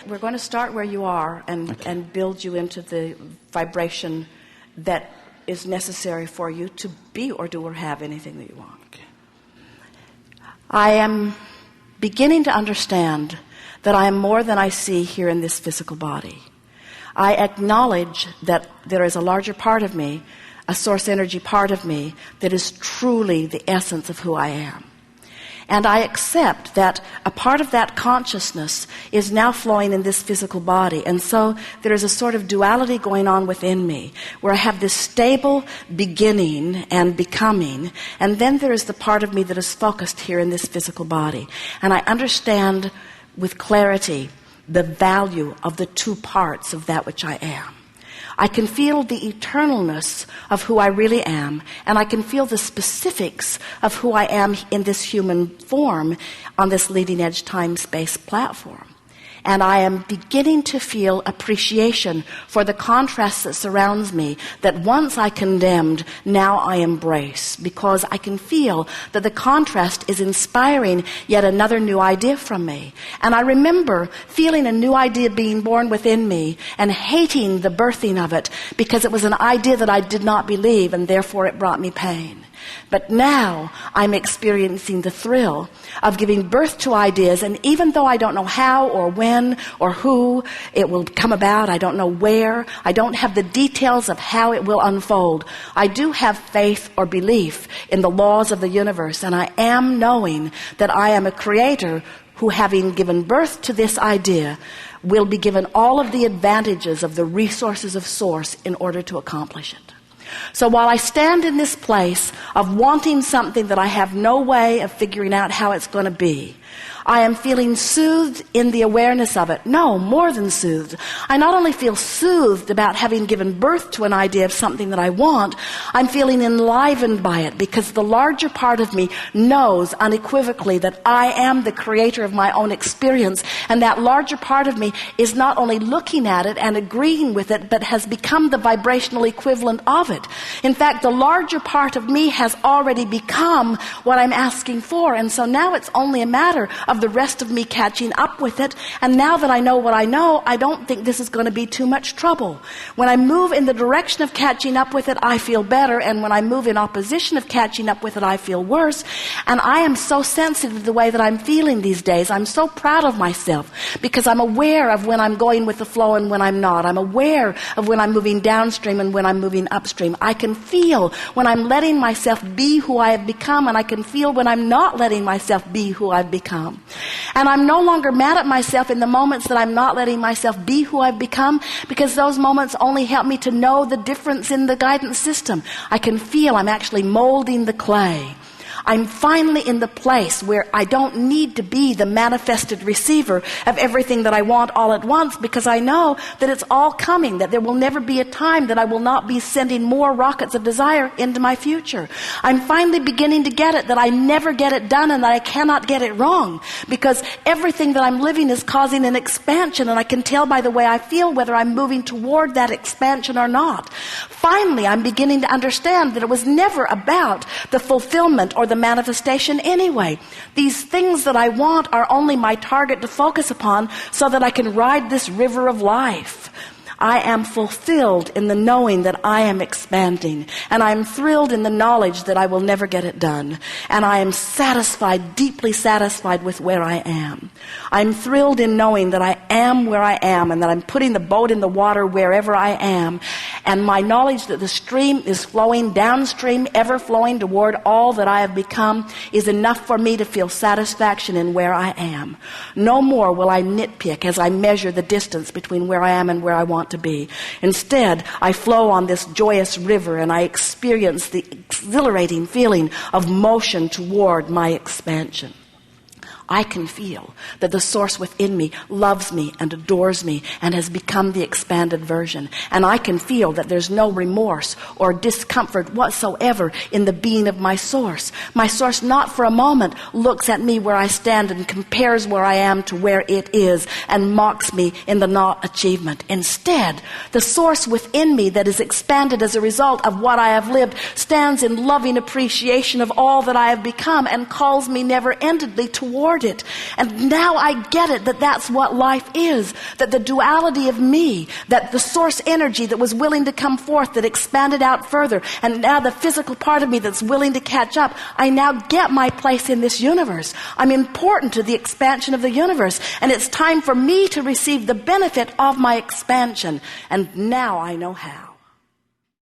We're going to start where you are and build you into the vibration that is necessary for you to be or do or have anything that you want. Okay. I am beginning to understand that I am more than I see here in this physical body. I acknowledge that there is a larger part of me, a source energy part of me, that is truly the essence of who I am. And I accept that a part of that consciousness is now flowing in this physical body. And so there is a sort of duality going on within me, where I have this stable beginning and becoming, and then there is the part of me that is focused here in this physical body. And I understand with clarity the value of the two parts of that which I am. I can feel the eternalness of who I really am, and I can feel the specifics of who I am in this human form on this leading edge time-space platform. And I am beginning to feel appreciation for the contrast that surrounds me, that once I condemned, now I embrace, because I can feel that the contrast is inspiring yet another new idea from me. And I remember feeling a new idea being born within me and hating the birthing of it because it was an idea that I did not believe, and therefore it brought me pain. But now I'm experiencing the thrill of giving birth to ideas, and even though I don't know how or when or who it will come about, I don't know where, I don't have the details of how it will unfold, I do have faith or belief in the laws of the universe, and I am knowing that I am a creator who, having given birth to this idea, will be given all of the advantages of the resources of source in order to accomplish it. So while I stand in this place of wanting something that I have no way of figuring out how it's going to be, I am feeling soothed in the awareness of it. No, more than soothed. I not only feel soothed about having given birth to an idea of something that I want, I'm feeling enlivened by it, because the larger part of me knows unequivocally that I am the creator of my own experience, and that larger part of me is not only looking at it and agreeing with it, but has become the vibrational equivalent of it. In fact, the larger part of me has already become what I'm asking for, and so now it's only a matter of the rest of me catching up with it. And now that I know what I know, I don't think this is going to be too much trouble. When I move in the direction of catching up with it, I feel better, and when I move in opposition of catching up with it, I feel worse. And I am so sensitive to the way that I'm feeling these days. I'm so proud of myself, because I'm aware of when I'm going with the flow and when I'm not. I'm aware of when I'm moving downstream and when I'm moving upstream. I can feel when I'm letting myself be who I have become, and I can feel when I'm not letting myself be who I've become. And I'm no longer mad at myself in the moments that I'm not letting myself be who I've become, because those moments only help me to know the difference in the guidance system. I can feel I'm actually molding the clay. I'm finally in the place where I don't need to be the manifested receiver of everything that I want all at once, because I know that it's all coming, that there will never be a time that I will not be sending more rockets of desire into my future. I'm finally beginning to get it, that I never get it done and that I cannot get it wrong, because everything that I'm living is causing an expansion, and I can tell by the way I feel whether I'm moving toward that expansion or not. Finally, I'm beginning to understand that it was never about the fulfillment or the manifestation anyway. These things that I want are only my target to focus upon so that I can ride this river of life. I am fulfilled in the knowing that I am expanding, and I am thrilled in the knowledge that I will never get it done, and I am satisfied, deeply satisfied with where I am. I'm thrilled in knowing that I am where I am, and that I'm putting the boat in the water wherever I am, and my knowledge that the stream is flowing downstream, ever flowing toward all that I have become, is enough for me to feel satisfaction in where I am. No more will I nitpick as I measure the distance between where I am and where I want to be. Instead, I flow on this joyous river, and I experience the exhilarating feeling of motion toward my expansion. I can feel that the source within me loves me and adores me and has become the expanded version. And I can feel that there's no remorse or discomfort whatsoever in the being of my source. My source not for a moment looks at me where I stand and compares where I am to where it is and mocks me in the not achievement. Instead, the source within me that is expanded as a result of what I have lived stands in loving appreciation of all that I have become and calls me never-endedly toward toward it. And now I get it, that that's what life is, that the duality of me, that the source energy that was willing to come forth, that expanded out further, and now the physical part of me that's willing to catch up, I now get my place in this universe. I'm important to the expansion of the universe, and it's time for me to receive the benefit of my expansion. And now I know how.